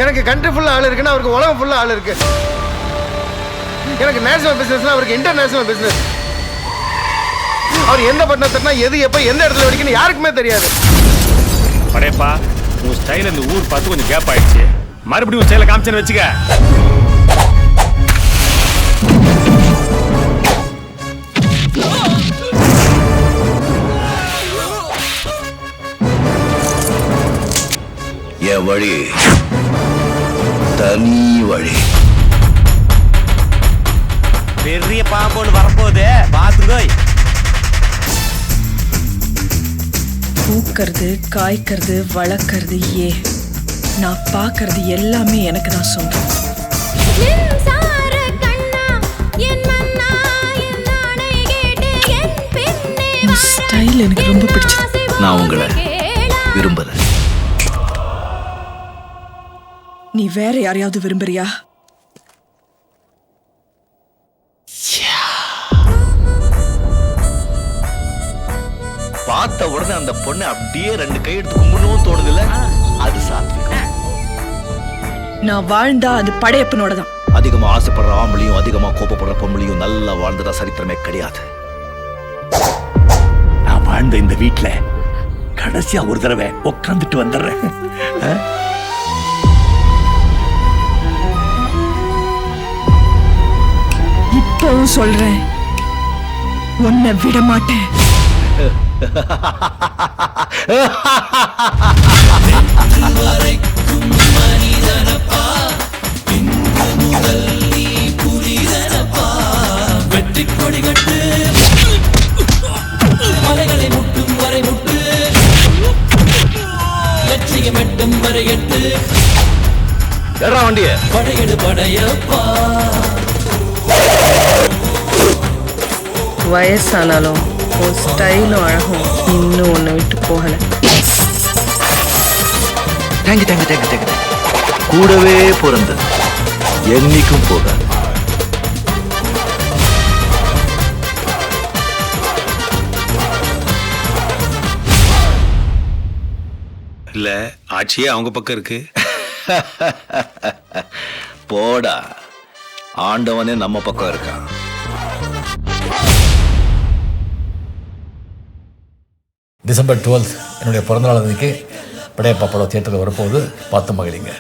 எனக்கு கண்ட்ரி ஃபுல்லாக ஆள் இருக்குன்னா அவருக்கு உலகம் ஃபுல்லாக ஆள் இருக்கு. எனக்கு நேஷனல் பிஸ்னஸ்னா அவருக்கு இன்டர்நேஷனல் பிஸ்னஸ். அவர் எந்த பட்டணத்தினா எது எப்போ எந்த இடத்துல வெடிக்கணும் யாருக்குமே தெரியாது. படையப்பா உன் ஸ்டைல் இந்த ஊர் பார்த்து கொஞ்சம் கேப் ஆயிடுச்சு. மறுபடியும் ஸ்டைல காமிச்சேன்னு வச்சுக்க. என் வழி தனி வழி. பெரிய பாம்பு வரப்போகுது பாத்துக்கோய். பூக்கிறது காய்க்கிறது வளர்க்கறது நான் பார்க்கறது எல்லாமே எனக்கு தான் சொந்தம். ஸ்டைல் எனக்கு ரொம்ப பிடிச்சது. நான் உங்களை விரும்பல. நீ வேற யாரையாவது விரும்புறியா? பார்த்த உடனே அந்த பொண்ணை அப்படியே 2 கை எடுத்து கும்பிடணும் தோணுதுல, அது சாத்விகம். நான் வாழ்ந்தா அது படையப்பனோட தான். அதிகமா ஆசைப்படுற ஆம்பளையும் அதிகமா கோபப்படுற பொம்பளையும் நல்லா வாழ்ந்ததா சரித்திரமே கிடையாது. நான் வாழ்ந்த இந்த வீட்டுல கடைசியா ஒரு தடவை உட்காந்துட்டு வந்துடுறேன். இப்பவும் சொல்றேன், உன்னை விட மாட்டேன். வெற்றி கொடிகட்டு மலைகளை முட்டும் வரை முட்டு, லட்சியம் எட்டும் வரை எட்டு. வண்டிய படையெடு படையப்பா. வயசானாலும் உன் ஸ்டைலும் அழகும் இன்னும் உன்னை விட்டு போகல. Thank you thank you thank you thank you. கூடவே பிறந்தது என்னைக்கும் போகாது. இல்ல ஆட்சியே அவங்க பக்கம் இருக்கு. போடா, ஆண்டவனே நம்ம பக்கம் இருக்கான். டிசம்பர் 12 என்னுடைய பிறந்தநாள் அன்றைக்கு படையப்பா படம் தியேட்டரில் வரப்போகுது. பார்த்து மகிழிங்க.